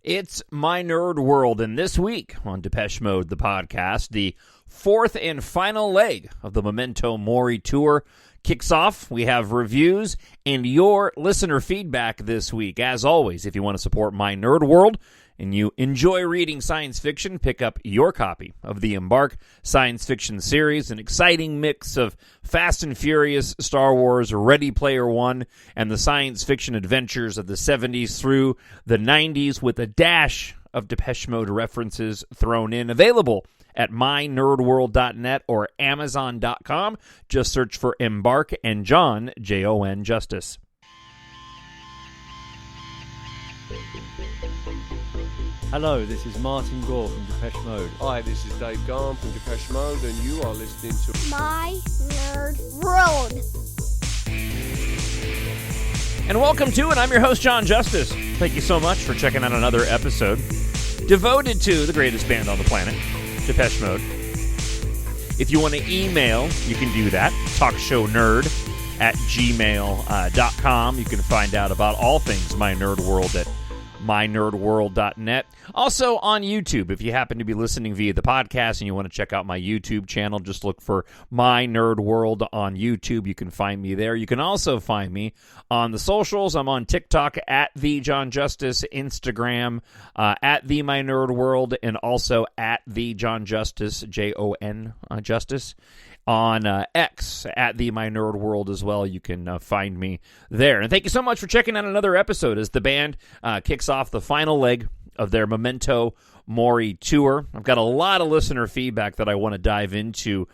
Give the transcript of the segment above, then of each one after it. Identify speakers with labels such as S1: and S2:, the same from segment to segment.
S1: It's My Nerd World, and this week on Depeche Mode, the podcast, the fourth and final leg of the Memento Mori tour kicks off. We have reviews and your listener feedback this week. As always, if you want to support My Nerd World and you enjoy reading science fiction, pick up your copy of the EMBARK science fiction series, an exciting mix of Fast and Furious, Star Wars, Ready Player One, and the science fiction adventures of the 70s through the 90s with a dash of Depeche Mode references thrown in. Available at mynerdworld.net or amazon.com. Just search for EMBARK and Jon, Jon Justice.
S2: Hello, this is Martin Gore from Depeche Mode.
S3: Hi, this is Dave Gahan from Depeche Mode, and you are listening to
S4: My Nerd World.
S1: And welcome to it. I'm your host, Jon Justice. Thank you so much for checking out another episode devoted to the greatest band on the planet, Depeche Mode. If you want to email, you can do that. TalkShowNerd at gmail.com. You can find out about all things My Nerd World at mynerdworld.net. Also on YouTube, if you happen to be listening via the podcast and you want to check out my YouTube channel, just look for My Nerd World on YouTube. You can find me there. You can also find me on the socials. I'm on TikTok at the Jon Justice, Instagram at the My Nerd World, and also at the Jon Justice, Jon Justice. On X, at the My Nerd World as well. You can find me there. And thank you so much for checking out another episode as the band kicks off the final leg of their Memento Mori tour. I've got a lot of listener feedback that I want to dive into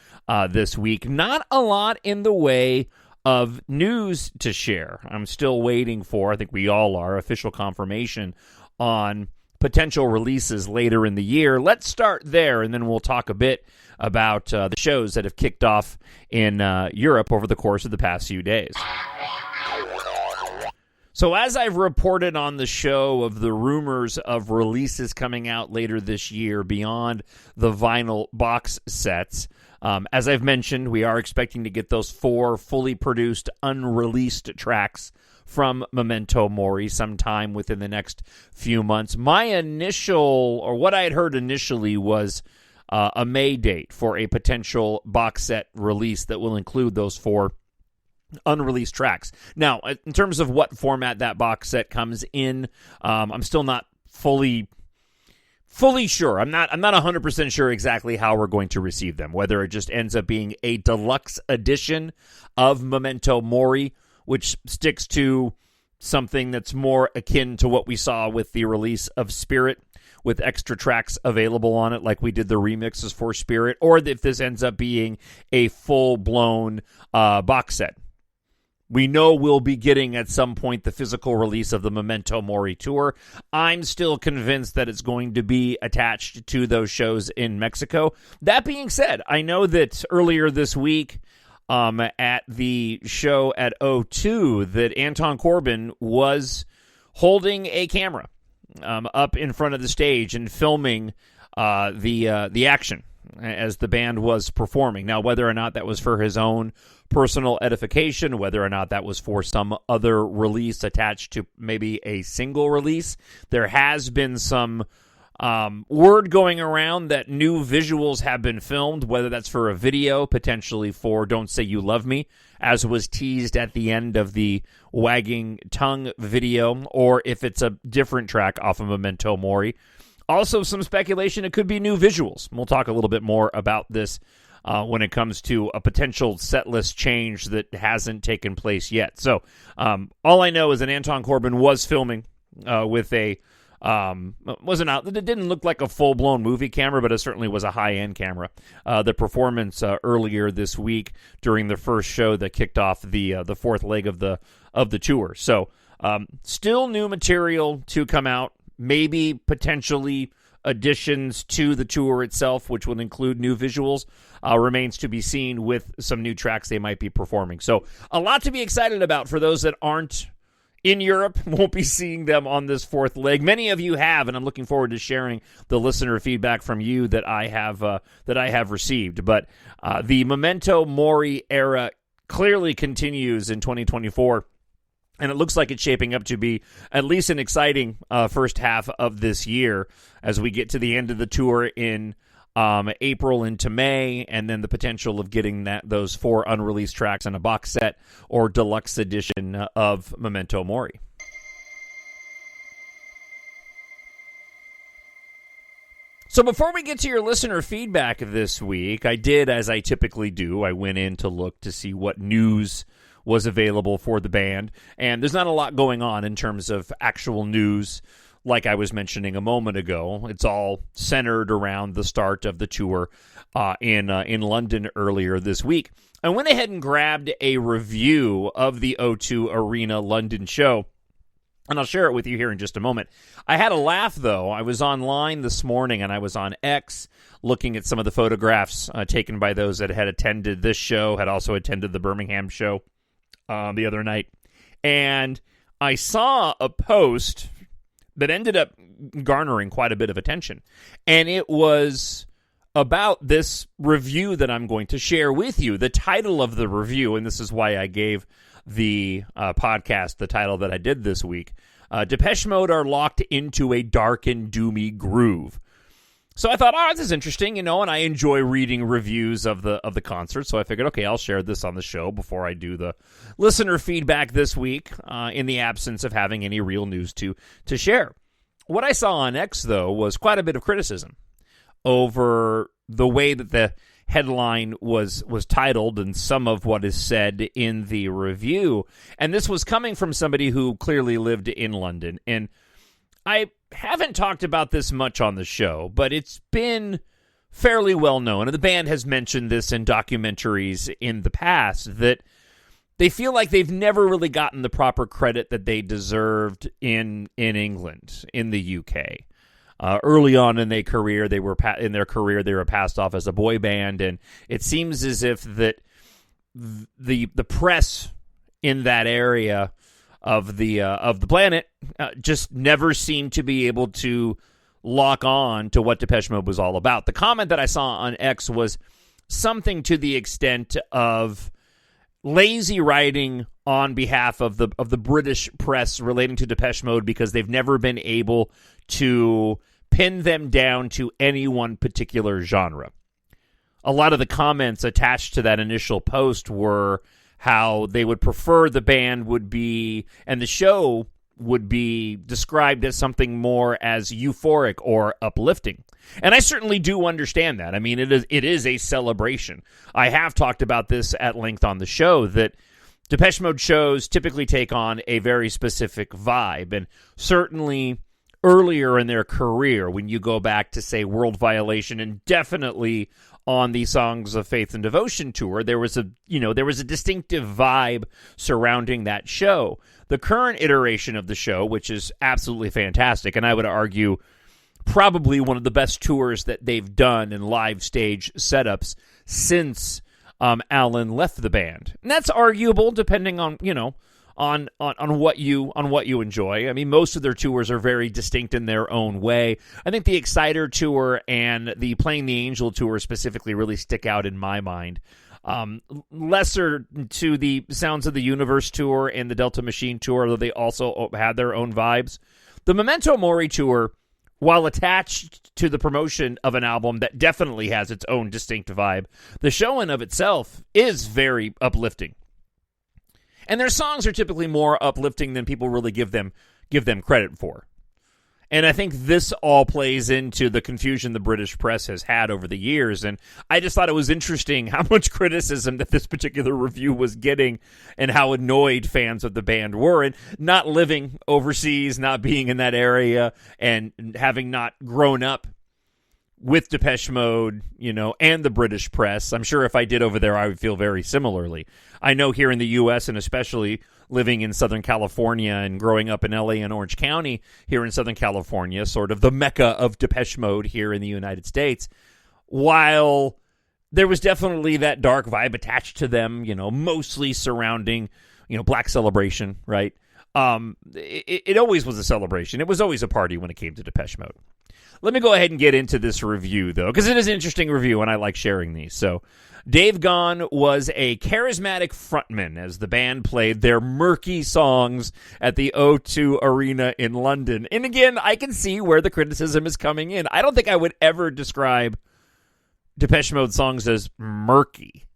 S1: this week. Not a lot in the way of news to share. I'm still waiting for, I think we all are, official confirmation on potential releases later in the year. Let's start there, and then we'll talk a bit about the shows that have kicked off in Europe over the course of the past few days. So as I've reported on the show of the rumors of releases coming out later this year beyond the vinyl box sets, as I've mentioned, we are expecting to get those 4 fully produced, unreleased tracks from Memento Mori sometime within the next few months. My initial, or what I had heard initially, was a May date for a potential box set release that will include those 4 unreleased tracks. Now, in terms of what format that box set comes in, I'm still not fully sure. I'm not 100% sure exactly how we're going to receive them, whether it just ends up being a deluxe edition of Memento Mori, which sticks to something that's more akin to what we saw with the release of Spirit, with extra tracks available on it, like we did the remixes for Spirit, or if this ends up being a full-blown box set. We know we'll be getting at some point the physical release of the Memento Mori tour. I'm still convinced that it's going to be attached to those shows in Mexico. That being said, I know that earlier this week at the show at O2 that Anton Corbijn was holding a camera up in front of the stage and filming the action as the band was performing. Now, whether or not that was for his own personal edification, whether or not that was for some other release attached to maybe a single release, there has been some word going around that new visuals have been filmed, whether that's for a video, potentially for Don't Say You Love Me, as was teased at the end of the Wagging Tongue video, or if it's a different track off of Memento Mori. Also, some speculation it could be new visuals. We'll talk a little bit more about this when it comes to a potential set list change that hasn't taken place yet. So, all I know is that Anton Corbijn was filming with a it didn't look like a full-blown movie camera, but it certainly was a high-end camera. The performance earlier this week during the first show that kicked off the fourth leg of the tour. So still new material to come out, maybe potentially additions to the tour itself, which will include new visuals, remains to be seen with some new tracks they might be performing. So a lot to be excited about for those that aren't in Europe, won't be seeing them on this fourth leg. Many of you have, and I'm looking forward to sharing the listener feedback from you that I have received. But the Memento Mori era clearly continues in 2024 And it looks like it's shaping up to be at least an exciting first half of this year as we get to the end of the tour in April into May, and then the potential of getting those 4 unreleased tracks in a box set or deluxe edition of Memento Mori. So before we get to your listener feedback this week, I did, as I typically do, I went in to look to see what news was available for the band, and there's not a lot going on in terms of actual news like I was mentioning a moment ago. It's all centered around the start of the tour in London earlier this week. I went ahead and grabbed a review of the O2 Arena London show, and I'll share it with you here in just a moment. I had a laugh, though. I was online this morning, and I was on X looking at some of the photographs taken by those that had attended this show, had also attended the Birmingham show the other night. And I saw a post that ended up garnering quite a bit of attention. And it was about this review that I'm going to share with you. The title of the review, and this is why I gave the podcast the title that I did this week, Depeche Mode are locked into a dark and doomy groove. So I thought, this is interesting, and I enjoy reading reviews of the concert, so I figured, okay, I'll share this on the show before I do the listener feedback this week, in the absence of having any real news to share. What I saw on X, though, was quite a bit of criticism over the way that the headline was titled and some of what is said in the review. And this was coming from somebody who clearly lived in London. And I haven't talked about this much on the show, but it's been fairly well known, and the band has mentioned this in documentaries in the past, that they feel like they've never really gotten the proper credit that they deserved in England, in the UK. Early on in their career, they were passed off as a boy band, and it seems as if that the press in that area of the planet just never seemed to be able to lock on to what Depeche Mode was all about. The comment that I saw on X was something to the extent of lazy writing on behalf of the British press relating to Depeche Mode because they've never been able to pin them down to any one particular genre. A lot of the comments attached to that initial post were how they would prefer the band would be, and the show would be described as something more as euphoric or uplifting. And I certainly do understand that. I mean, it is a celebration. I have talked about this at length on the show, that Depeche Mode shows typically take on a very specific vibe, and certainly earlier in their career, when you go back to, say, World Violation, and definitely on the Songs of Faith and Devotion tour, there was a distinctive vibe surrounding that show. The current iteration of the show, which is absolutely fantastic, and I would argue probably one of the best tours that they've done in live stage setups since Alan left the band. And that's arguable depending on, on what you enjoy. I mean, most of their tours are very distinct in their own way. I think the Exciter tour and the Playing the Angel tour specifically really stick out in my mind. Lesser to the Sounds of the Universe tour and the Delta Machine tour, though they also had their own vibes. The Memento Mori tour, while attached to the promotion of an album that definitely has its own distinct vibe, the show in of itself is very uplifting. And their songs are typically more uplifting than people really give them credit for. And I think this all plays into the confusion the British press has had over the years. And I just thought it was interesting how much criticism that this particular review was getting and how annoyed fans of the band were. And not living overseas, not being in that area, and having not grown up with Depeche Mode, and the British press. I'm sure if I did over there, I would feel very similarly. I know here in the U.S., and especially living in Southern California and growing up in L.A. and Orange County here in Southern California, sort of the mecca of Depeche Mode here in the United States, while there was definitely that dark vibe attached to them, mostly surrounding, Black Celebration, right? It always was a celebration. It was always a party when it came to Depeche Mode. Let me go ahead and get into this review, though, because it is an interesting review, and I like sharing these. So, Dave Gahan was a charismatic frontman as the band played their murky songs at the O2 Arena in London. And again, I can see where the criticism is coming in. I don't think I would ever describe Depeche Mode songs as murky.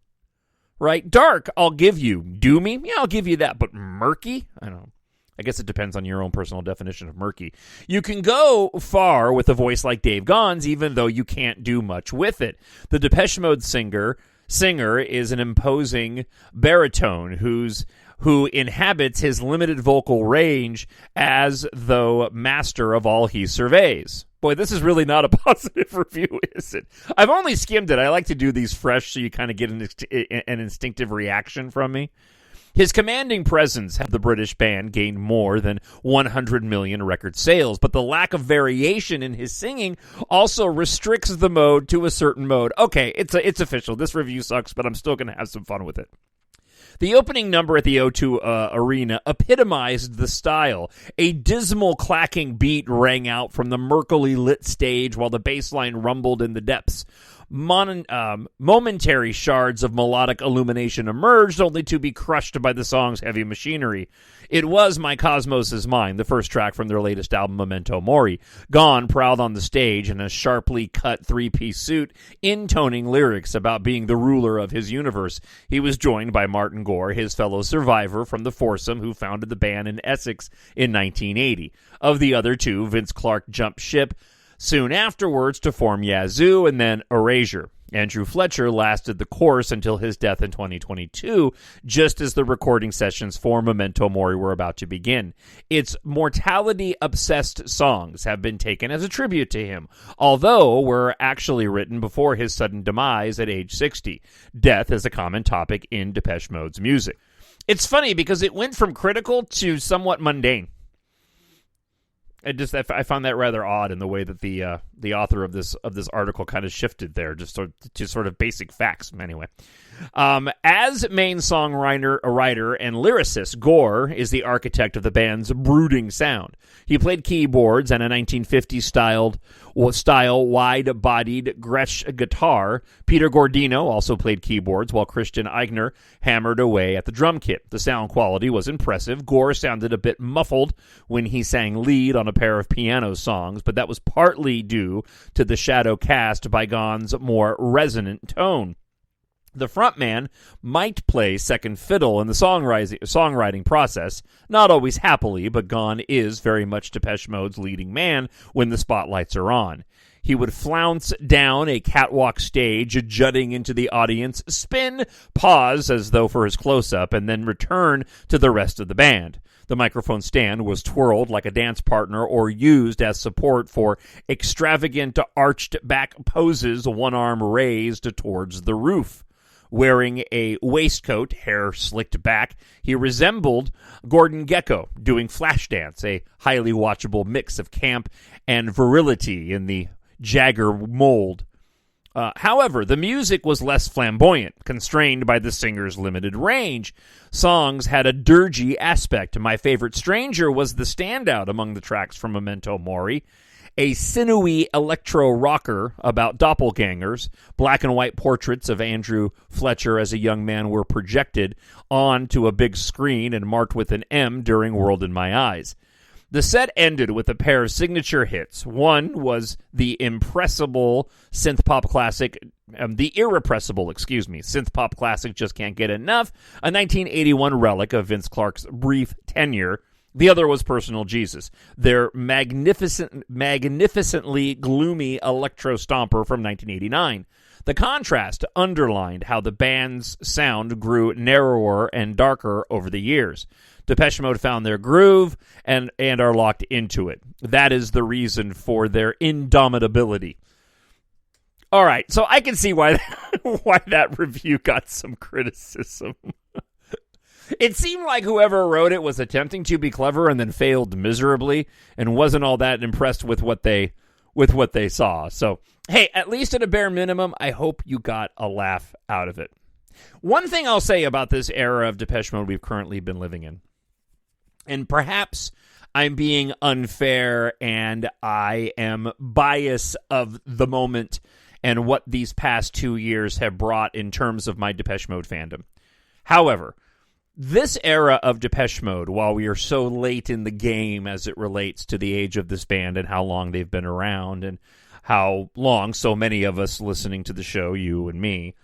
S1: Right? Dark, I'll give you. Doomy? Yeah, I'll give you that. But murky? I don't know. I guess it depends on your own personal definition of murky. You can go far with a voice like Dave Gahan's, even though you can't do much with it. The Depeche Mode singer is an imposing baritone who inhabits his limited vocal range as though master of all he surveys. Boy, this is really not a positive review, is it? I've only skimmed it. I like to do these fresh so you kind of get an instinctive reaction from me. His commanding presence had the British band gained more than 100 million record sales, but the lack of variation in his singing also restricts the mode to a certain mode. Okay, it's official. This review sucks, but I'm still going to have some fun with it. The opening number at the O2 Arena epitomized the style. A dismal clacking beat rang out from the murkily lit stage while the bass line rumbled in the depths. Momentary shards of melodic illumination emerged, only to be crushed by the song's heavy machinery. It was My Cosmos Is Mine, the first track from their latest album, Memento Mori. Gahan prowled on the stage in a sharply cut three-piece suit, intoning lyrics about being the ruler of his universe. He was joined by Martin Gore, his fellow survivor from the foursome who founded the band in Essex in 1980. Of the other two, Vince Clarke jumped ship soon afterwards to form Yazoo and then Erasure. Andrew Fletcher lasted the course until his death in 2022, just as the recording sessions for Memento Mori were about to begin. Its mortality-obsessed songs have been taken as a tribute to him, although were actually written before his sudden demise at age 60. Death is a common topic in Depeche Mode's music. It's funny because it went from critical to somewhat mundane. I found that rather odd in the way that the author of this article kind of shifted there, just to sort of basic facts. Anyway, as main songwriter, writer, and lyricist, Gore is the architect of the band's brooding sound. He played keyboards and a 1950s style wide-bodied Gretsch guitar. Peter Gordino also played keyboards, while Christian Eigner hammered away at the drum kit. The sound quality was impressive. Gore sounded a bit muffled when he sang lead on a pair of piano songs, but that was partly due to the shadow cast by Gahan's more resonant tone. The frontman might play second fiddle in the songwriting process, not always happily, but Gahan is very much Depeche Mode's leading man when the spotlights are on. He would flounce down a catwalk stage, jutting into the audience, spin, pause as though for his close-up, and then return to the rest of the band. The microphone stand was twirled like a dance partner or used as support for extravagant arched back poses, one arm raised towards the roof. Wearing a waistcoat, hair slicked back, he resembled Gordon Gekko doing Flashdance, a highly watchable mix of camp and virility in the Jagger mold. However, the music was less flamboyant, constrained by the singer's limited range. Songs had a dirgy aspect. My Favorite Stranger was the standout among the tracks from Memento Mori. A sinewy electro-rocker about doppelgangers. Black and white portraits of Andrew Fletcher as a young man were projected onto a big screen and marked with an M during World in My Eyes. The set ended with a pair of signature hits. One was the irrepressible synth-pop classic Just Can't Get Enough, a 1981 relic of Vince Clarke's brief tenure. The other was Personal Jesus, their magnificently gloomy electro stomper from 1989. The contrast underlined how the band's sound grew narrower and darker over the years. Depeche Mode found their groove and are locked into it. That is the reason for their indomitability. All right, so I can see why that review got some criticism. It seemed like whoever wrote it was attempting to be clever and then failed miserably and wasn't all that impressed with what they saw. So, hey, at least at a bare minimum, I hope you got a laugh out of it. One thing I'll say about this era of Depeche Mode we've currently been living in, and perhaps I'm being unfair and I am biased of the moment and what these past 2 years have brought in terms of my Depeche Mode fandom. However, this era of Depeche Mode, while we are so late in the game as it relates to the age of this band and how long they've been around and how long so many of us listening to the show, you and me,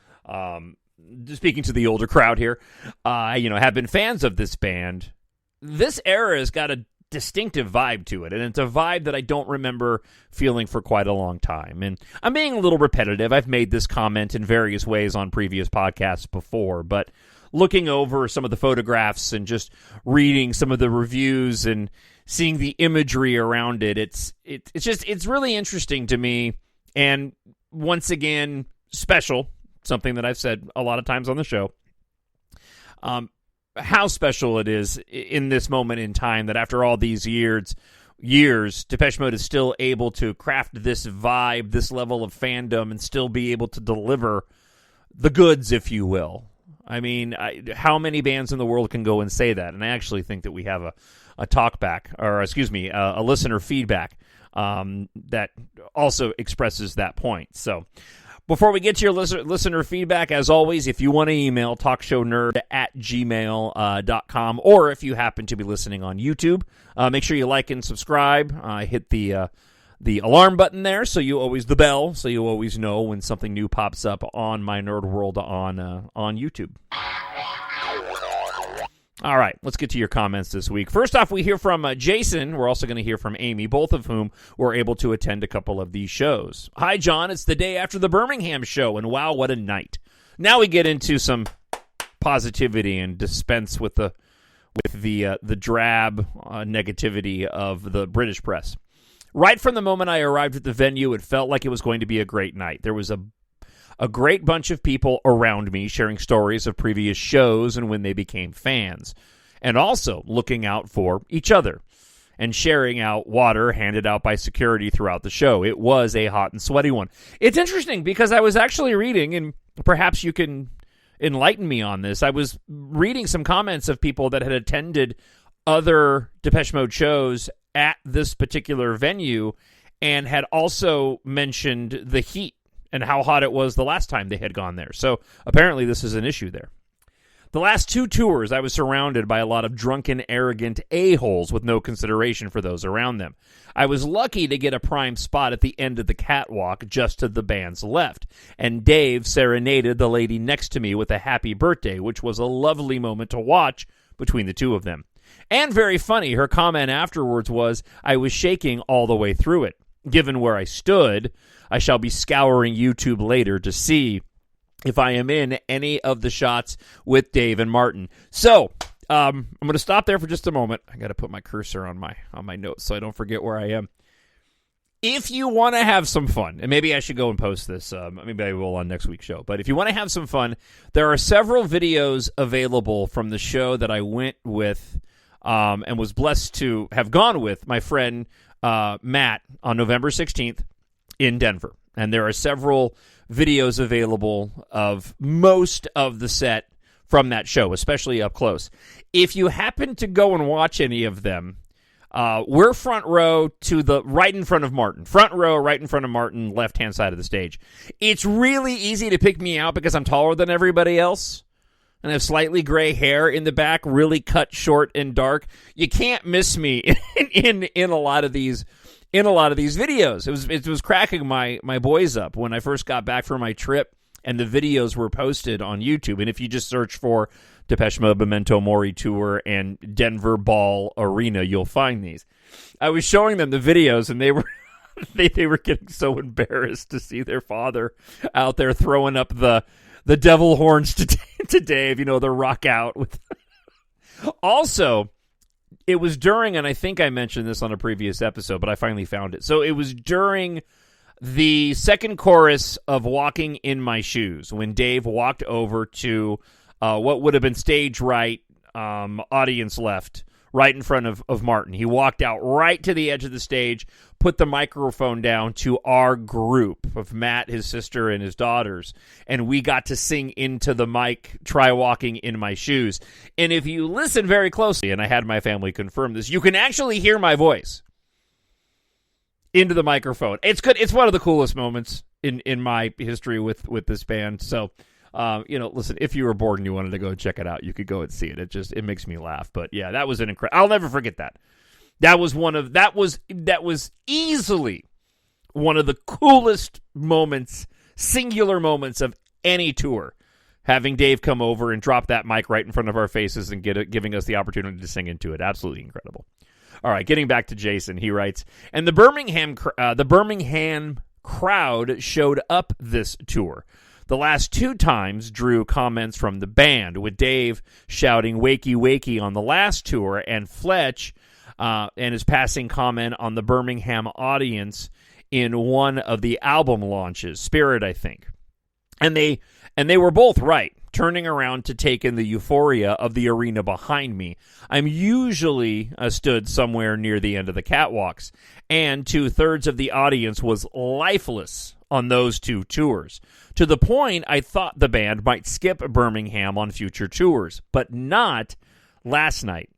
S1: speaking to the older crowd here, have been fans of this band. This era has got a distinctive vibe to it, and it's a vibe that I don't remember feeling for quite a long time. And I'm being a little repetitive. I've made this comment in various ways on previous podcasts before, but looking over some of the photographs and just reading some of the reviews and seeing the imagery around it, it's really interesting to me, and once again, special, something that I've said a lot of times on the show. How special it is in this moment in time that after all these years, Depeche Mode is still able to craft this vibe, this level of fandom, and still be able to deliver the goods, if you will. I mean, how many bands in the world can go and say that? And I actually think that we have a listener feedback that also expresses that point. So, before we get to your listener feedback, as always, if you want to email talkshownerd@gmail.com, or if you happen to be listening on YouTube, make sure you like and subscribe. Hit the alarm button there, the bell, so you always know when something new pops up on my Nerd World on YouTube. All right, let's get to your comments this week. First off, we hear from Jason. We're also going to hear from Amy, both of whom were able to attend a couple of these shows. Hi, John. It's the day after the Birmingham show, and wow, what a night. Now we get into some positivity and dispense with the drab negativity of the British press. Right from the moment I arrived at the venue, it felt like it was going to be a great night. There was a great bunch of people around me sharing stories of previous shows and when they became fans, and also looking out for each other and sharing out water handed out by security throughout the show. It was a hot and sweaty one. It's interesting because I was actually reading, and perhaps you can enlighten me on this, I was reading some comments of people that had attended other Depeche Mode shows at this particular venue and had also mentioned the heat and how hot it was the last time they had gone there. So apparently this is an issue there. The last 2 tours, I was surrounded by a lot of drunken, arrogant a-holes with no consideration for those around them. I was lucky to get a prime spot at the end of the catwalk just to the band's left, and Dave serenaded the lady next to me with a happy birthday, which was a lovely moment to watch between the two of them. And very funny, her comment afterwards was, I was shaking all the way through it. Given where I stood, I shall be scouring YouTube later to see if I am in any of the shots with Dave and Martin. So, I'm going to stop there for just a moment. I got to put my cursor on my notes so I don't forget where I am. If you want to have some fun, and maybe I should go and post this, maybe I will on next week's show, but if you want to have some fun, there are several videos available from the show that I went with and was blessed to have gone with my friend Matt on November 16th in Denver. And there are several videos available of most of the set from that show, especially up close. If you happen to go and watch any of them, we're front row to the right in front of Martin. Front row, right in front of Martin, left-hand side of the stage. It's really easy to pick me out because I'm taller than everybody else and I have slightly gray hair in the back, really cut short and dark. You can't miss me in a lot of these videos. It was cracking my boys up when I first got back from my trip and the videos were posted on YouTube. And if you just search for Depeche Mode Memento Mori Tour and Denver Ball Arena, you'll find these. I was showing them the videos and they were they were getting so embarrassed to see their father out there throwing up the devil horns to Dave, the rock out with. Also, it was during, and I think I mentioned this on a previous episode, but I finally found it. So it was during the second chorus of Walking in My Shoes when Dave walked over to what would have been stage right, audience left, right in front of Martin. He walked out right to the edge of the stage, put the microphone down to our group of Matt, his sister, and his daughters, and we got to sing into the mic, Try Walking in My Shoes. And if you listen very closely, and I had my family confirm this, you can actually hear my voice into the microphone. It's good. It's one of the coolest moments in my history with this band. So, listen, if you were bored and you wanted to go check it out, you could go and see it. It makes me laugh. But yeah, that was an incredible. I'll never forget that. That was easily one of the coolest moments, singular moments of any tour. Having Dave come over and drop that mic right in front of our faces and giving us the opportunity to sing into it. Absolutely incredible. All right, getting back to Jason, he writes, and the Birmingham crowd showed up this tour. The last 2 times drew comments from the band, with Dave shouting "Wakey, wakey" on the last tour, and Fletch and his passing comment on the Birmingham audience in one of the album launches, Spirit, I think. And they were both right, turning around to take in the euphoria of the arena behind me. I'm usually stood somewhere near the end of the catwalks, and 2/3 of the audience was lifeless on those 2 tours, to the point I thought the band might skip Birmingham on future tours, but not last night.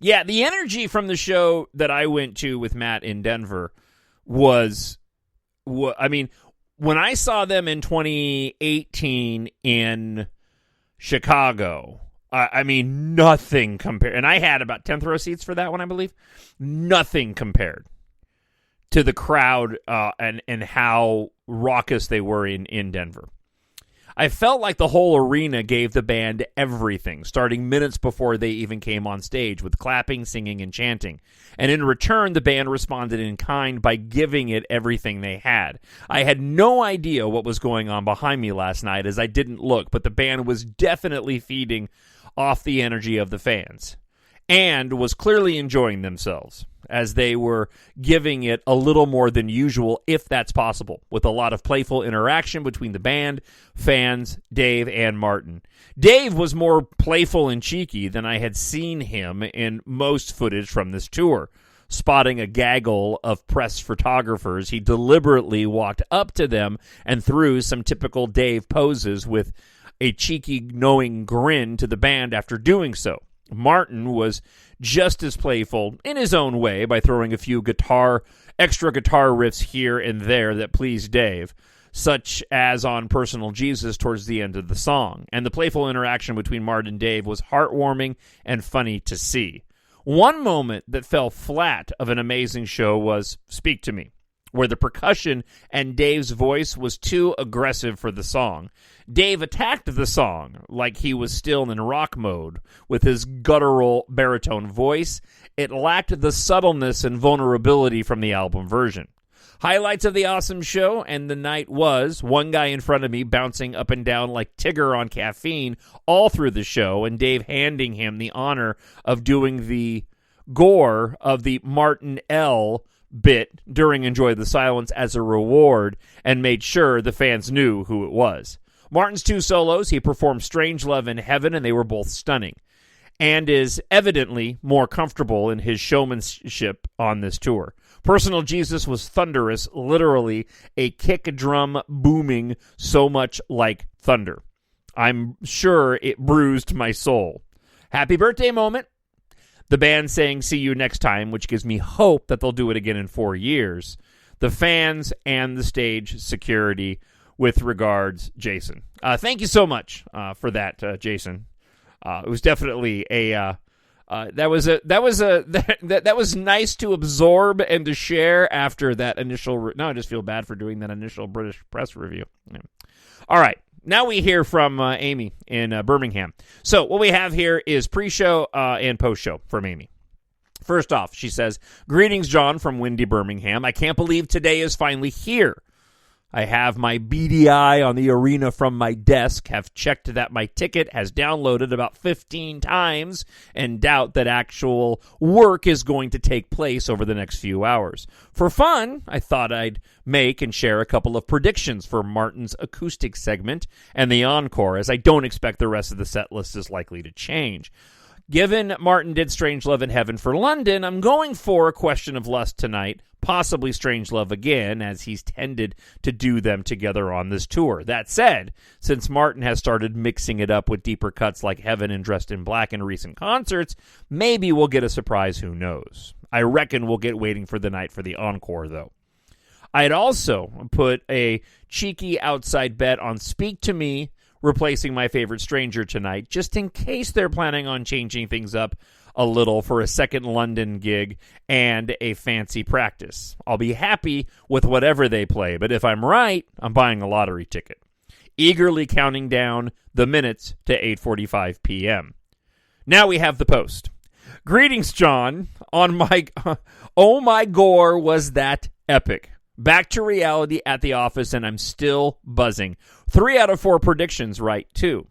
S1: Yeah, the energy from the show that I went to with Matt in Denver was when I saw them in 2018 in Chicago, nothing compared. And I had about 10th row seats for that one, I believe. Nothing compared to the crowd and how raucous they were in Denver. I felt like the whole arena gave the band everything, starting minutes before they even came on stage, with clapping, singing, and chanting. And in return, the band responded in kind by giving it everything they had. I had no idea what was going on behind me last night, as I didn't look, but the band was definitely feeding off the energy of the fans, and was clearly enjoying themselves, as they were giving it a little more than usual, if that's possible, with a lot of playful interaction between the band, fans, Dave, and Martin. Dave was more playful and cheeky than I had seen him in most footage from this tour. Spotting a gaggle of press photographers, he deliberately walked up to them and threw some typical Dave poses with a cheeky, knowing grin to the band after doing so. Martin was just as playful in his own way by throwing a few extra guitar riffs here and there that pleased Dave, such as on Personal Jesus towards the end of the song. And the playful interaction between Martin and Dave was heartwarming and funny to see. One moment that fell flat of an amazing show was Speak to Me, where the percussion and Dave's voice was too aggressive for the song. Dave attacked the song like he was still in rock mode with his guttural baritone voice. It lacked the subtleness and vulnerability from the album version. Highlights of the awesome show and the night was one guy in front of me bouncing up and down like Tigger on caffeine all through the show, and Dave handing him the honor of doing the gore of the Martin L. bit during Enjoy the Silence as a reward, and made sure the fans knew who it was. Martin's 2 solos, he performed Strangelove and Heaven, and they were both stunning, and is evidently more comfortable in his showmanship on this tour. Personal Jesus was thunderous, literally a kick drum booming so much like thunder. I'm sure it bruised my soul. Happy birthday moment. The band saying see you next time, which gives me hope that they'll do it again in 4 years. The fans and the stage security, with regards, Jason. Thank you so much for that, Jason. It was definitely that was nice to absorb and to share after that initial. I just feel bad for doing that initial British press review. Yeah. All right. Now we hear from Amy in Birmingham. So what we have here is pre-show and post-show from Amy. First off, she says, "Greetings, John, from windy Birmingham. I can't believe today is finally here. I have my beady eye on the arena from my desk, have checked that my ticket has downloaded about 15 times, and doubt that actual work is going to take place over the next few hours. For fun, I thought I'd make and share a couple of predictions for Martin's acoustic segment and the encore, as I don't expect the rest of the set list is likely to change. Given Martin did Strangelove in Heaven for London, I'm going for A Question of Lust tonight, possibly Strangelove again, as he's tended to do them together on this tour. That said, since Martin has started mixing it up with deeper cuts like Heaven and Dressed in Black in recent concerts, maybe we'll get a surprise, who knows. I reckon we'll get Waiting for the Night for the encore, though. I'd also put a cheeky outside bet on Speak to Me, replacing My Favorite Stranger tonight, just in case they're planning on changing things up a little for a second London gig and a fancy practice. I'll be happy with whatever they play, but if I'm right, I'm buying a lottery ticket. Eagerly counting down the minutes to 8:45 p.m. Now we have the post. Greetings, John. On my... Oh my gore, was that epic. Back to reality at the office, and I'm still buzzing. 3 out of 4 predictions right, too.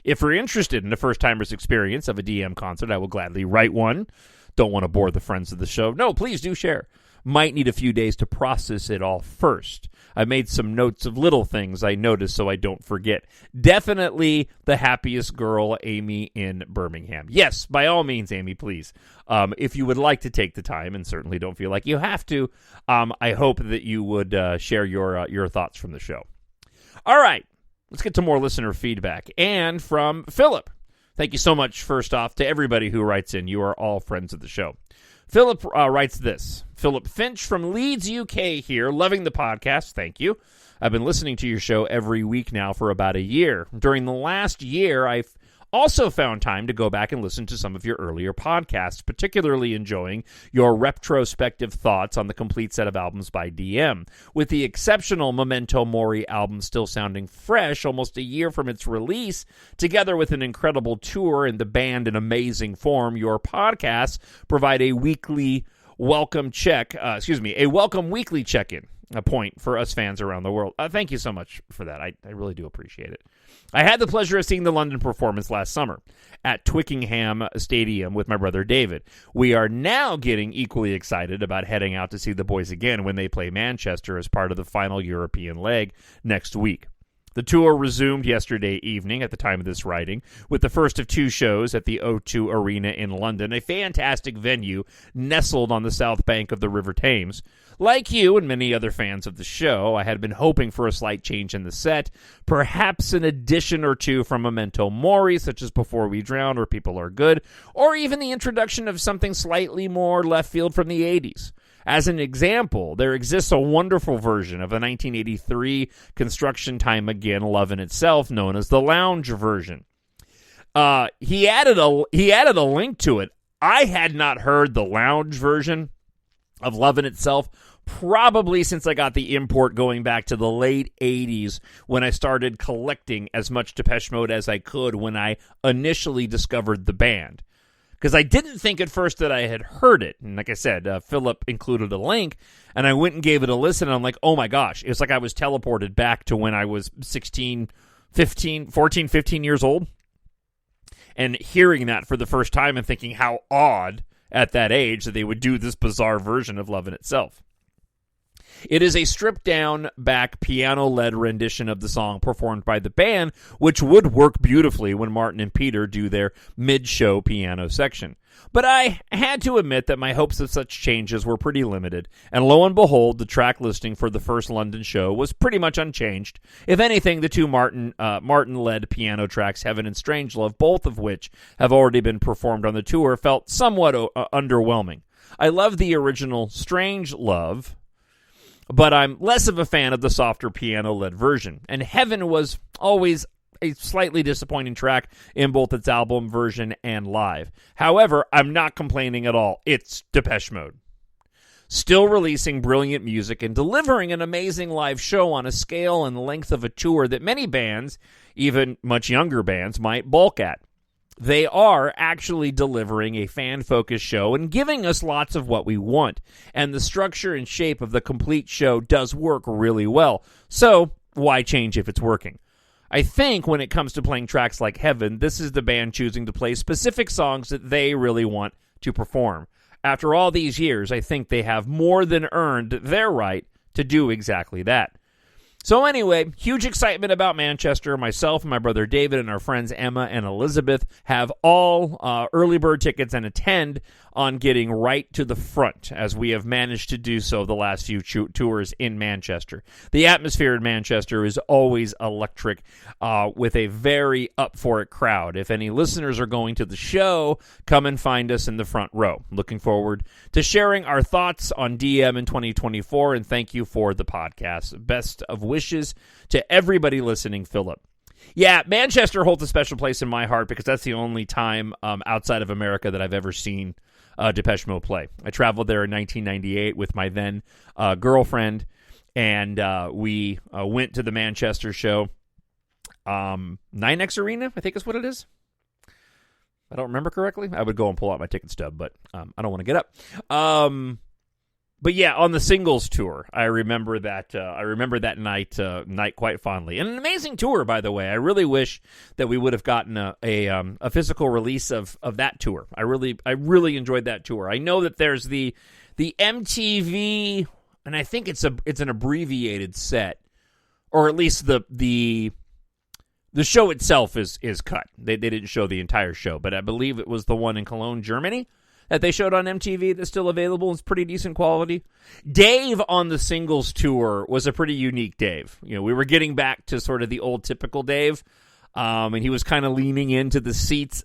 S1: If you're interested in a first-timer's experience of a DM concert, I will gladly write one. Don't want to bore the friends of the show. No, please do share. Might need a few days to process it all first. I made some notes of little things I noticed so I don't forget. Definitely the happiest girl, Amy in Birmingham. Yes, by all means, Amy, please. If you would like to take the time, and certainly don't feel like you have to, I hope that you would share your thoughts from the show. All right, let's get to more listener feedback. And from Philip. Thank you so much, first off, to everybody who writes in. You are all friends of the show. Philip writes this. Philip Finch from Leeds, UK here. Loving the podcast. Thank you. I've been listening to your show every week now for about a year. During the last year, I've also found time to go back and listen to some of your earlier podcasts, particularly enjoying your retrospective thoughts on the complete set of albums by DM. With the exceptional Memento Mori album still sounding fresh almost a year from its release, together with an incredible tour and the band in amazing form, your podcasts provide a weekly welcome weekly check-in, a point for us fans around the world. Thank you so much for that. I really do appreciate it. I had the pleasure of seeing the London performance last summer at Twickenham Stadium with my brother David. We are now getting equally excited about heading out to see the boys again when they play Manchester as part of the final European leg next week. The tour resumed yesterday evening at the time of this writing, with the first of 2 shows at the O2 Arena in London, a fantastic venue nestled on the south bank of the River Thames. Like you and many other fans of the show, I had been hoping for a slight change in the set, perhaps an addition or two from Memento Mori, such as Before We Drown or People Are Good, or even the introduction of something slightly more left field from the 80s. As an example, there exists a wonderful version of the 1983 Construction Time Again, Love in Itself, known as the Lounge version. He added a link to it. I had not heard the Lounge version of Love in Itself probably since I got the import going back to the late 80s when I started collecting as much Depeche Mode as I could when I initially discovered the band. Because I didn't think at first that I had heard it. And like I said, Philip included a link, and I went and gave it a listen, and I'm like, oh my gosh. It was like I was teleported back to when I was 14, 15 years old. And hearing that for the first time and thinking how odd at that age that they would do this bizarre version of Love in Itself. It is a stripped-down, back, piano-led rendition of the song performed by the band, which would work beautifully when Martin and Peter do their mid-show piano section. But I had to admit that my hopes of such changes were pretty limited, and lo and behold, the track listing for the first London show was pretty much unchanged. If anything, the 2 Martin-led piano tracks, Heaven and Strangelove, both of which have already been performed on the tour, felt somewhat underwhelming. I love the original Strangelove, but I'm less of a fan of the softer piano-led version. And Heaven was always a slightly disappointing track in both its album version and live. However, I'm not complaining at all. It's Depeche Mode. Still releasing brilliant music and delivering an amazing live show on a scale and length of a tour that many bands, even much younger bands, might balk at. They are actually delivering a fan-focused show and giving us lots of what we want. And the structure and shape of the complete show does work really well. So, why change if it's working? I think when it comes to playing tracks like Heaven, this is the band choosing to play specific songs that they really want to perform. After all these years, I think they have more than earned their right to do exactly that. So anyway, huge excitement about Manchester. Myself and my brother David and our friends Emma and Elizabeth have all early bird tickets and attend on getting right to the front, as we have managed to do so the last few tours in Manchester. The atmosphere in Manchester is always electric, with a very up-for-it crowd. If any listeners are going to the show, come and find us in the front row. Looking forward to sharing our thoughts on DM in 2024, and thank you for the podcast. Best of wishes to everybody listening, Philip. Yeah, Manchester holds a special place in my heart because that's the only time outside of America that I've ever seen Depeche Mode play. I traveled there in 1998 with my then girlfriend, and we went to the Manchester show. 9X Arena, I think is what it is. I don't remember correctly. I would go and pull out my ticket stub, but I don't want to get up. But yeah, on the singles tour, I remember that. I remember that night quite fondly, and an amazing tour, by the way. I really wish that we would have gotten a physical release of that tour. I really enjoyed that tour. I know that there's the MTV, and I think it's an abbreviated set, or at least the show itself is cut. They didn't show the entire show, but I believe it was the one in Cologne, Germany, that they showed on MTV that's still available. It's pretty decent quality. Dave on the singles tour was a pretty unique Dave. You know, we were getting back to sort of the old typical Dave, and he was kind of leaning into the suits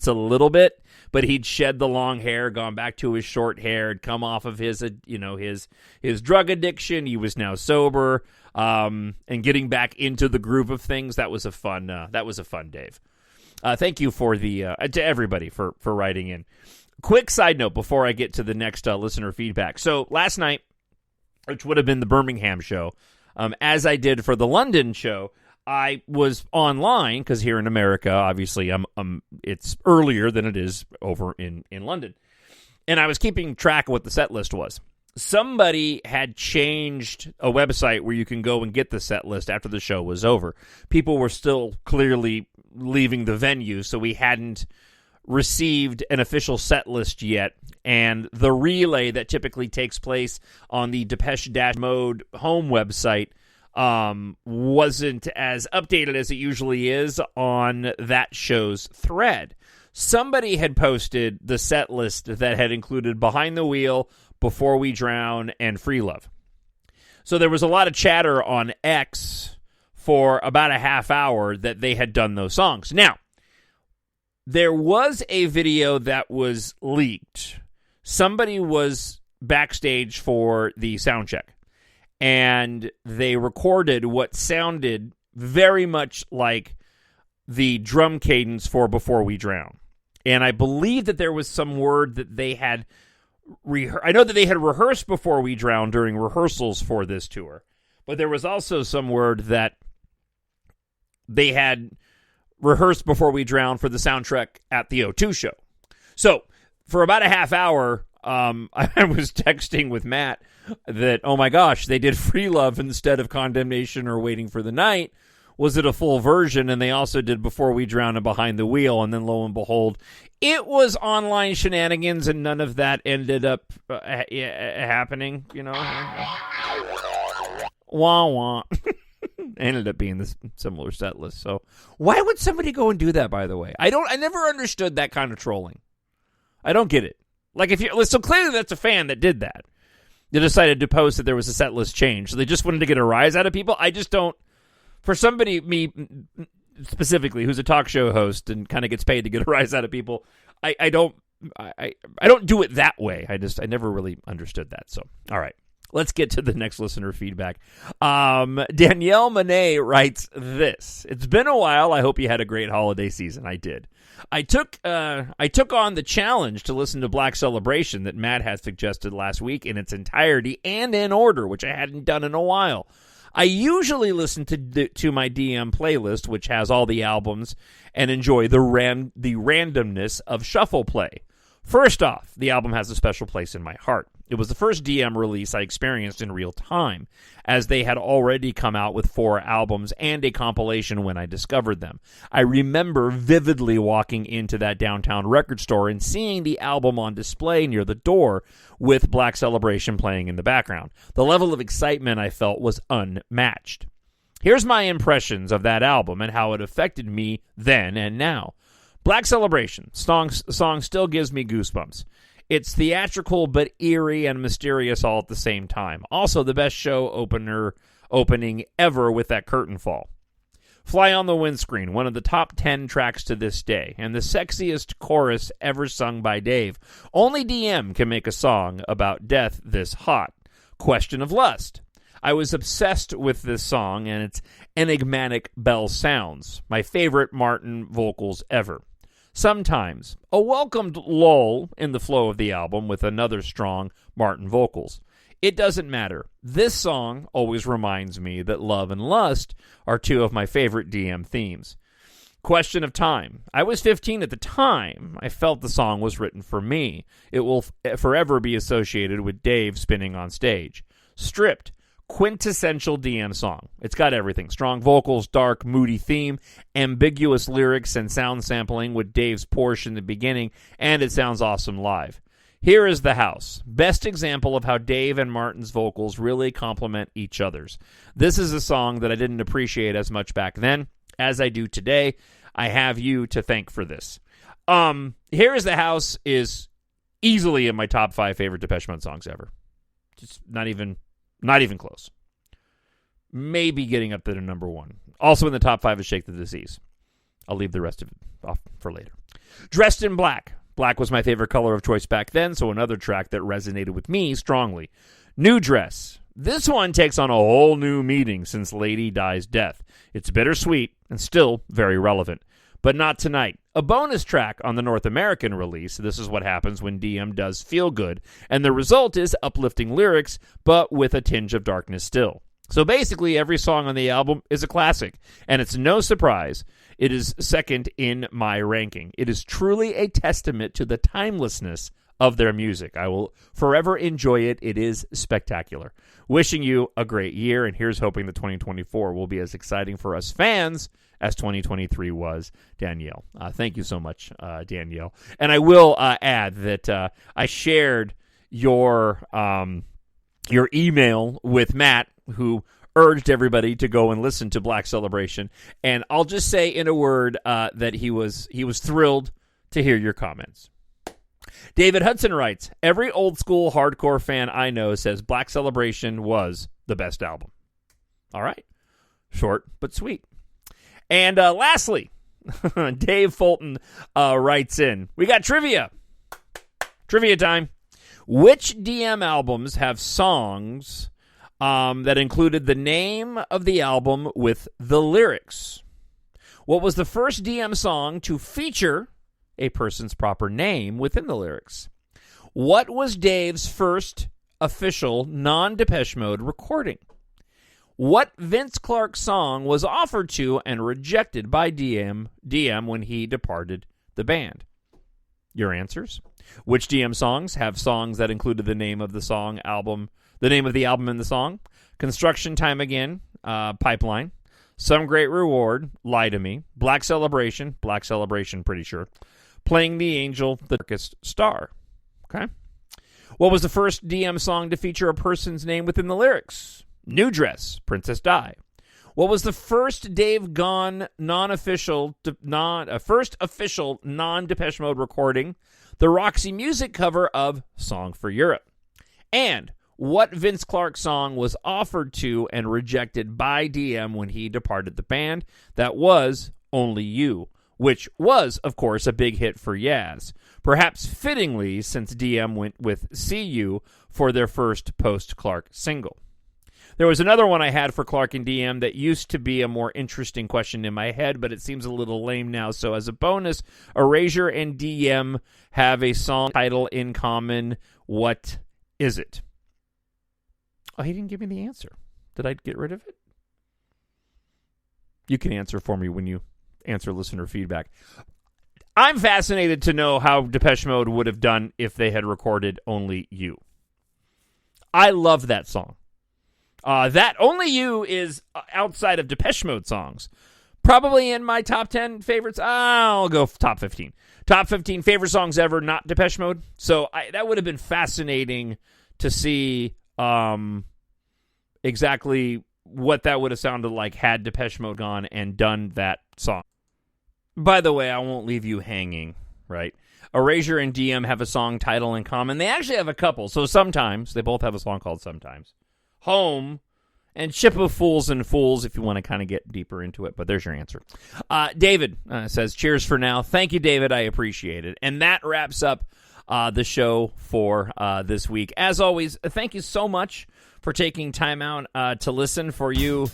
S1: a little bit, but he'd shed the long hair, gone back to his short hair, had come off of his drug addiction. He was now sober, and getting back into the groove of things. That was a fun Dave. Thank you to everybody for writing in. Quick side note before I get to the next listener feedback. So last night, which would have been the Birmingham show, as I did for the London show, I was online because here in America, obviously, it's earlier than it is over in London, and I was keeping track of what the set list was. Somebody had changed a website where you can go and get the set list after the show was over. People were still clearly leaving the venue, so we hadn't received an official set list yet, and the relay that typically takes place on the Depeche-Mode home website wasn't as updated as it usually is on that show's thread. Somebody had posted the set list that had included Behind the Wheel, Before We Drown, and Free Love. So there was a lot of chatter on X for about a half hour that they had done those songs. Now, there was a video that was leaked. Somebody was backstage for the sound check, and they recorded what sounded very much like the drum cadence for Before We Drown. And I believe that there was some word that they had I know that they had rehearsed Before We Drown during rehearsals for this tour, but there was also some word that they had rehearsed Before We Drown for the soundtrack at the O2 show. So for about a half hour, I was texting with Matt that, oh my gosh, they did Free Love instead of Condemnation or Waiting for the Night. Was it a full version? And they also did Before We Drown and Behind the Wheel. And then lo and behold, it was online shenanigans, and none of that ended up happening, you know. Wah wah. Ended up being this similar set list. So why would somebody go and do that, by the way? I never understood that kind of trolling. I don't get it. Like, so clearly that's a fan that did that. They decided to post that there was a set list change. So they just wanted to get a rise out of people. I just don't. For somebody, me specifically, who's a talk show host and kind of gets paid to get a rise out of people, I don't do it that way. I never really understood that. So, all right, let's get to the next listener feedback. Danielle Monet writes this: "It's been a while. I hope you had a great holiday season. I did. I took on the challenge to listen to Black Celebration that Matt had suggested last week in its entirety and in order, which I hadn't done in a while. I usually listen to my DM playlist, which has all the albums, and enjoy the randomness of shuffle play. First off, the album has a special place in my heart. It was the first DM release I experienced in real time, as they had already come out with 4 albums and a compilation when I discovered them. I remember vividly walking into that downtown record store and seeing the album on display near the door with Black Celebration playing in the background. The level of excitement I felt was unmatched. Here's my impressions of that album and how it affected me then and now. Black Celebration, song still gives me goosebumps. It's theatrical but eerie and mysterious all at the same time. Also, the best show opening ever with that curtain fall. Fly on the Windscreen, one of the top 10 tracks to this day, and the sexiest chorus ever sung by Dave. Only DM can make a song about death this hot. Question of Lust. I was obsessed with this song and its enigmatic bell sounds. My favorite Martin vocals ever. Sometimes a welcomed lull in the flow of the album with another strong Martin vocals. It doesn't matter. This song always reminds me that love and lust are 2 of my favorite DM themes. Question of time. I was 15 at the time. I felt the song was written for me. It will forever be associated with Dave spinning on stage. Stripped. Quintessential DM song. It's got everything. Strong vocals, dark, moody theme, ambiguous lyrics, and sound sampling with Dave's portion in the beginning, and it sounds awesome live. Here is The House. Best example of how Dave and Martin's vocals really complement each other's. This is a song that I didn't appreciate as much back then as I do today. I have you to thank for this. Here is The House is easily in my top 5 favorite Depeche Mode songs ever. Just not even close. Maybe getting up to the number 1. Also in the top 5 is Shake the Disease. I'll leave the rest of it off for later. Dressed in Black. Black was my favorite color of choice back then, so another track that resonated with me strongly. New Dress. This one takes on a whole new meaning since Lady Di's death. It's bittersweet and still very relevant. But not tonight. A bonus track on the North American release, This Is What Happens When DM Does Feel Good, and the result is uplifting lyrics, but with a tinge of darkness still. So basically, every song on the album is a classic, and it's no surprise it is second in my ranking. It is truly a testament to the timelessness of their music. I will forever enjoy it. It is spectacular. Wishing you a great year, and here's hoping that 2024 will be as exciting for us fans as 2023 was, Danielle. Thank you so much, Danielle. And I will add that I shared your email with Matt, who urged everybody to go and listen to Black Celebration. And I'll just say in a word that he was thrilled to hear your comments. David Hudson writes, every old school hardcore fan I know says Black Celebration was the best album. All right. Short but sweet. And lastly, Dave Fulton writes in, we got trivia. Trivia time. Which DM albums have songs that included the name of the album with the lyrics? What was the first DM song to feature a person's proper name within the lyrics? What was Dave's first official non-Depeche Mode recording? What Vince Clarke song was offered to and rejected by DM when he departed the band? Your answers? Which DM songs have songs that included the name of the album in the song? Construction Time Again, Pipeline. Some Great Reward, Lie to Me. Black Celebration, pretty sure. Playing the Angel, The Darkest Star. Okay. What was the first DM song to feature a person's name within the lyrics? New Dress, Princess Di. What was the first Dave Gahan first official non-Depeche Mode recording? The Roxy Music cover of Song for Europe. And what Vince Clarke song was offered to and rejected by DM when he departed the band? That was Only You, which was, of course, a big hit for Yaz. Perhaps fittingly, since DM went with See You for their first post-Clarke single. There was another one I had for Clarke and DM that used to be a more interesting question in my head, but it seems a little lame now. So as a bonus, Erasure and DM have a song title in common. What is it? Oh, he didn't give me the answer. Did I get rid of it? You can answer for me when you answer listener feedback. I'm fascinated to know how Depeche Mode would have done if they had recorded Only You. I love that song. That Only You is outside of Depeche Mode songs. Probably in my top 10 favorites. I'll go top 15. Top 15 favorite songs ever, not Depeche Mode. So that would have been fascinating to see exactly what that would have sounded like had Depeche Mode gone and done that song. By the way, I won't leave you hanging, right? Erasure and DM have a song title in common. They actually have a couple. So Sometimes, they both have a song called Sometimes. Home and Ship of Fools and Fools, if you want to kind of get deeper into it. But there's your answer. David says, cheers for now. Thank you, David. I appreciate it. And that wraps up the show for this week. As always, thank you so much for taking time out to listen. For you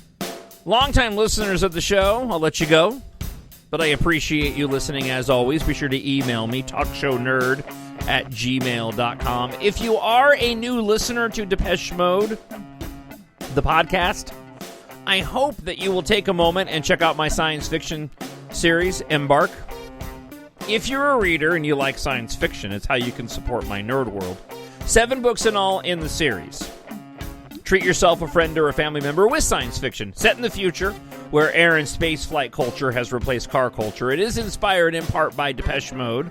S1: longtime listeners of the show, I'll let you go. But I appreciate you listening as always. Be sure to email me, talkshownerd@gmail.com. If you are a new listener to Depeche Mode, the podcast, I hope that you will take a moment and check out my science fiction series, EMBARK. If you're a reader and you like science fiction, it's how you can support my nerd world. 7 books in all in the series. Treat yourself, a friend, or a family member with science fiction set in the future where air and space flight culture has replaced car culture. It is inspired in part by Depeche Mode.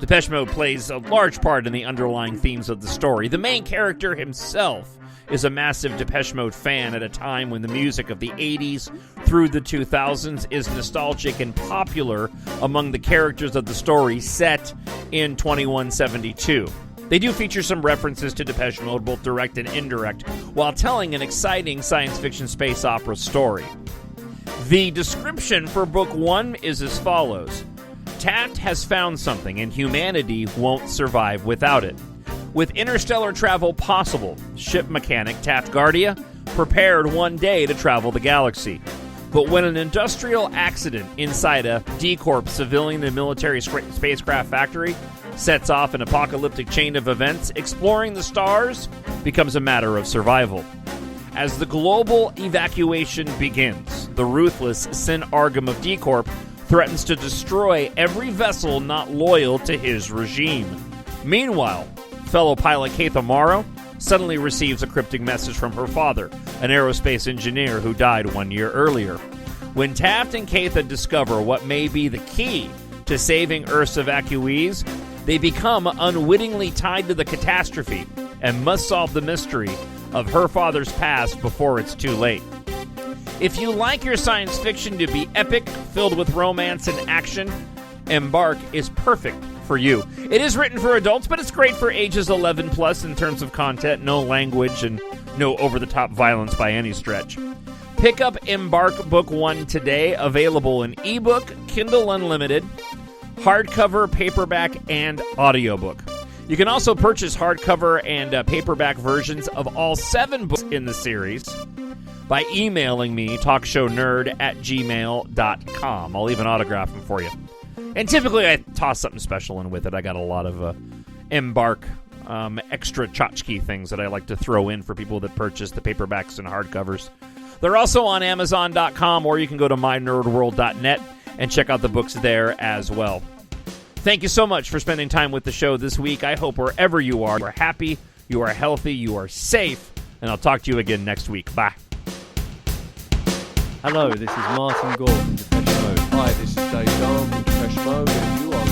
S1: Depeche Mode plays a large part in the underlying themes of the story. The main character himself is a massive Depeche Mode fan at a time when the music of the 80s through the 2000s is nostalgic and popular among the characters of the story set in 2172. They do feature some references to Depeche Mode, both direct and indirect, while telling an exciting science fiction space opera story. The description for Book 1 is as follows. Taft has found something, and humanity won't survive without it. With interstellar travel possible, ship mechanic Taft Guardia prepared one day to travel the galaxy. But when an industrial accident inside a D-Corp civilian and military spacecraft factory sets off an apocalyptic chain of events, exploring the stars becomes a matter of survival. As the global evacuation begins, the ruthless Sin Argum of D-Corp threatens to destroy every vessel not loyal to his regime. Meanwhile, fellow pilot Keitha Morrow suddenly receives a cryptic message from her father, an aerospace engineer who died 1 year earlier. When Taft and Keitha discover what may be the key to saving Earth's evacuees, they become unwittingly tied to the catastrophe and must solve the mystery of her father's past before it's too late. If you like your science fiction to be epic, filled with romance and action, EMBARK is perfect for you. It is written for adults, but it's great for ages 11 plus in terms of content, no language, and no over-the-top violence by any stretch. Pick up EMBARK Book 1 today, available in ebook, Kindle Unlimited, hardcover, paperback, and audiobook. You can also purchase hardcover and paperback versions of all 7 books in the series by emailing me, talkshownerd@gmail.com. I'll leave an autograph for you. And typically I toss something special in with it. I got a lot of EMBARK extra tchotchke things that I like to throw in for people that purchase the paperbacks and hardcovers. They're also on Amazon.com, or you can go to mynerdworld.net and check out the books there as well. Thank you so much for spending time with the show this week. I hope wherever you are happy, you are healthy, you are safe, and I'll talk to you again next week. Bye.
S2: Hello, this is Martin Gore from Depeche Mode.
S3: Hi, this is Gahan from Depeche Mode, and you are